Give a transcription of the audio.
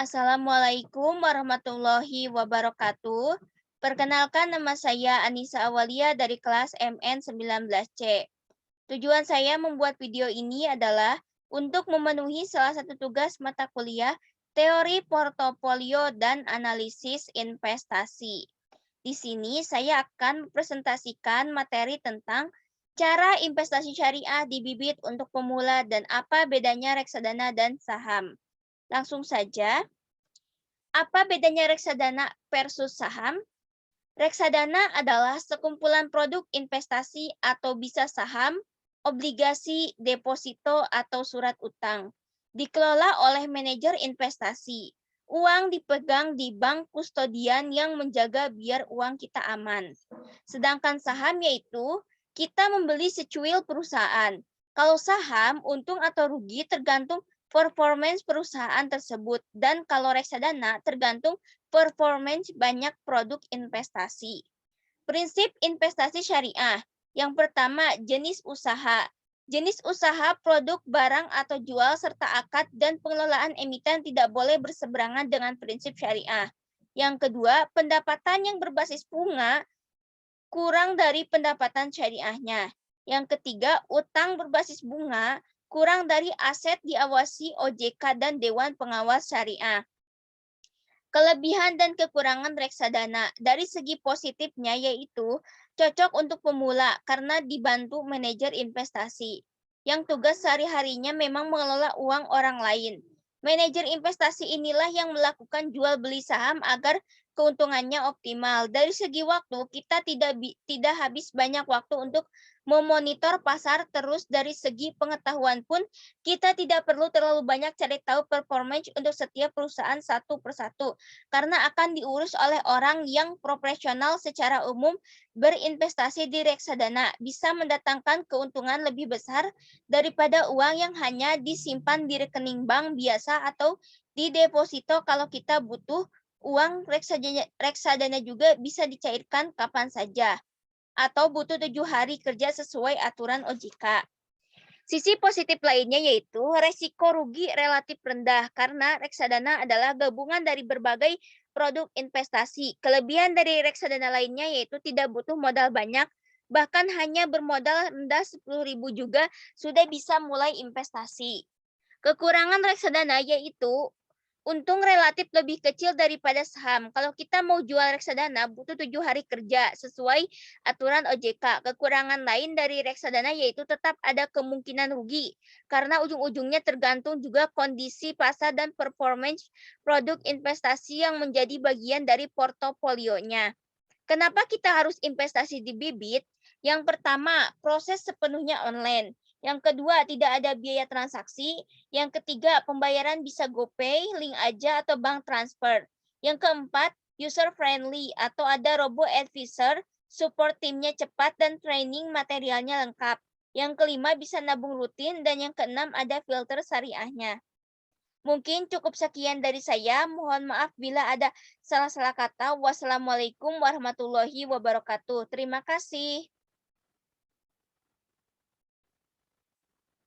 Assalamualaikum warahmatullahi wabarakatuh. Perkenalkan, nama saya Anissa Awalia dari kelas MN19C. Tujuan saya membuat video ini adalah untuk memenuhi salah satu tugas mata kuliah teori portofolio dan analisis investasi. Di sini saya akan mempresentasikan materi tentang cara investasi syariah di bibit untuk pemula dan apa bedanya reksadana dan saham. Langsung saja. Apa bedanya reksadana versus saham? Reksadana adalah sekumpulan produk investasi atau bisa saham, obligasi, deposito, atau surat utang. Dikelola oleh manajer investasi. Uang dipegang di bank kustodian yang menjaga biar uang kita aman. Sedangkan saham yaitu kita membeli secuil perusahaan. Kalau saham, untung atau rugi tergantung performance perusahaan tersebut. Dan kalau reksadana tergantung performance banyak produk investasi. Prinsip investasi syariah. Yang pertama, jenis usaha. Jenis usaha, produk, barang, atau jual, serta akad dan pengelolaan emiten tidak boleh berseberangan dengan prinsip syariah. Yang kedua, pendapatan yang berbasis bunga kurang dari pendapatan syariahnya. Yang ketiga, utang berbasis bunga kurang dari aset diawasi OJK dan Dewan Pengawas Syariah. Kelebihan dan kekurangan reksadana. Dari segi positifnya yaitu cocok untuk pemula karena dibantu manajer investasi yang tugas sehari-harinya memang mengelola uang orang lain. Manajer investasi inilah yang melakukan jual beli saham agar keuntungannya optimal. Dari segi waktu, kita tidak habis banyak waktu untuk memonitor pasar. Terus dari segi pengetahuan pun kita tidak perlu terlalu banyak cari tahu performance untuk setiap perusahaan satu persatu karena akan diurus oleh orang yang profesional. Secara umum, berinvestasi di reksadana bisa mendatangkan keuntungan lebih besar daripada uang yang hanya disimpan di rekening bank biasa atau di deposito. Kalau kita butuh uang, reksadana juga bisa dicairkan kapan saja atau butuh 7 hari kerja sesuai aturan OJK. Sisi positif lainnya yaitu resiko rugi relatif rendah karena reksadana adalah gabungan dari berbagai produk investasi. Kelebihan dari reksadana lainnya yaitu tidak butuh modal banyak, bahkan hanya bermodal rendah 10.000 juga sudah bisa mulai investasi. Kekurangan reksadana yaitu untung relatif lebih kecil daripada saham. Kalau kita mau jual reksadana butuh 7 hari kerja sesuai aturan OJK. Kekurangan lain dari reksadana yaitu tetap ada kemungkinan rugi karena ujung-ujungnya tergantung juga kondisi pasar dan performance produk investasi yang menjadi bagian dari portofolionya. Kenapa kita harus investasi di bibit? Yang pertama, proses sepenuhnya online. Yang kedua, tidak ada biaya transaksi. Yang ketiga, pembayaran bisa GoPay, link aja, atau bank transfer. Yang keempat, user-friendly atau ada robo-advisor, support timnya cepat, dan training materialnya lengkap. Yang kelima, bisa nabung rutin. Dan yang keenam, ada filter syariahnya. Mungkin cukup sekian dari saya. Mohon maaf bila ada salah-salah kata. Wassalamualaikum warahmatullahi wabarakatuh. Terima kasih.